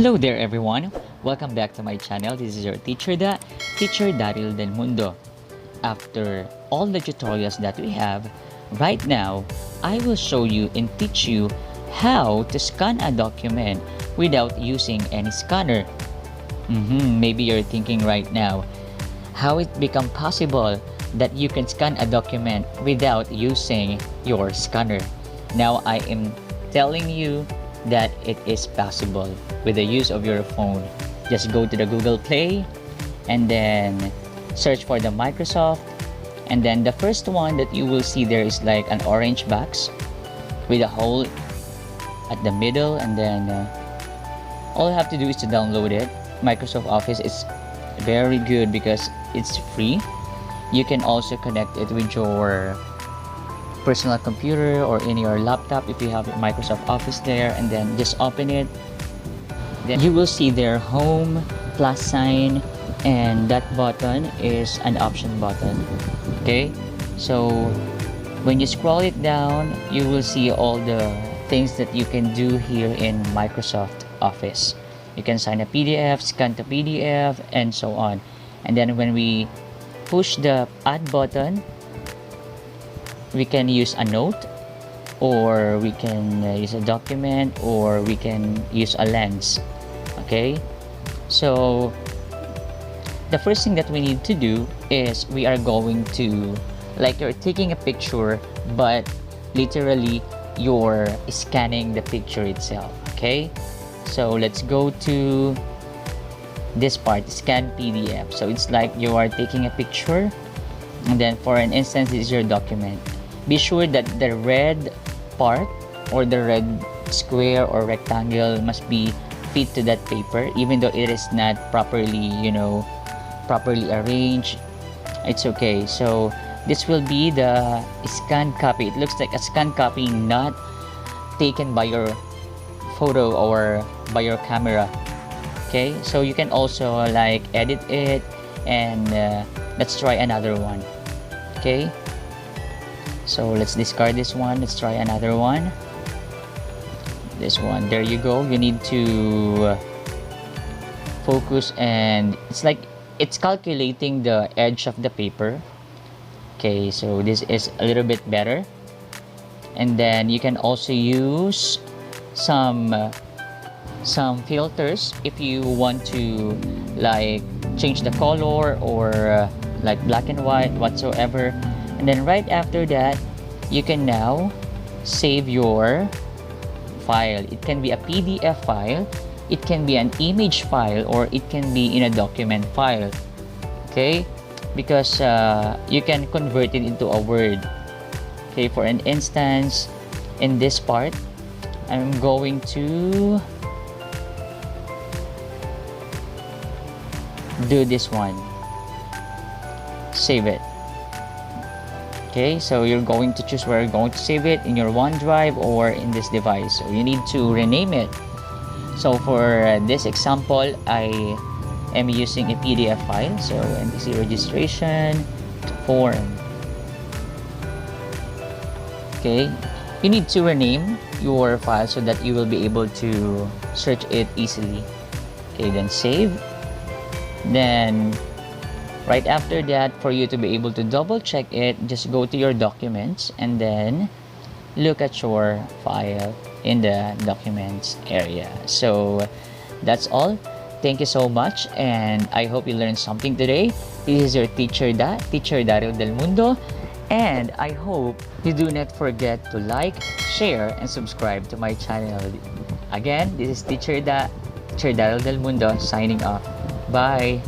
Hello there everyone! Welcome back to my channel. This is your teacher Daryl del Mundo. After all the tutorials that we have, right now, I will show you and teach you how to scan a document without using any scanner. Maybe you're thinking right now, how it become possible that you can scan a document without using your scanner. Now I am telling you that it is possible with the use of your phone. Just go to the Google Play and then search for the Microsoft, and then the first one that you will see there is like an orange box with a hole at the middle, and then all you have to do is to download it. Microsoft Office is very good because it's free. You can also connect it with your personal computer or in your laptop if you have Microsoft Office there, and then just open it. Then you will see their home plus sign, and that button is an option button. Okay, so when you scroll it down, you will see all the things that you can do here in Microsoft Office. You can sign a PDF, scan the PDF, and so on. And then when we push the add button, we can use a note, or we can use a document, or we can use a lens. Okay, so the first thing that we need to do is we are going to, like, you're taking a picture, but literally you're scanning the picture itself. Okay, so let's go to this part, scan PDF. So it's like you are taking a picture, and then for an instance, this is your document. Be sure that the red part or the red square or rectangle must be fit to that paper, even though it is not properly, properly arranged. It's okay. So this will be the scanned copy. It looks like a scanned copy, not taken by your photo or by your camera. Okay, so you can also like edit it, and let's try another one. Okay, so let's discard this one. Let's try another one. This one. There you go. You need to focus, and it's like it's calculating the edge of the paper. Okay, so this is a little bit better. And then you can also use some filters if you want to like change the color or like black and white whatsoever. And then right after that, you can now save your file. It can be a PDF file, it can be an image file, or it can be in a document file. Okay, because you can convert it into a Word. Okay, for an instance, in this part, I'm going to do this one. Save it. Okay, so you're going to choose where you're going to save it, in your OneDrive or in this device. So you need to rename it. So for this example, I am using a PDF file. So NBC registration form. Okay, you need to rename your file so that you will be able to search it easily. Okay, then save. Then right after that, for you to be able to double check it, just go to your documents and then look at your file in the documents area. So that's all. Thank you so much, and I hope you learned something today. This is your teacher Daryl del Mundo, and I hope you do not forget to like, share, and subscribe to my channel. Again, this is teacher Daryl del Mundo signing off. Bye.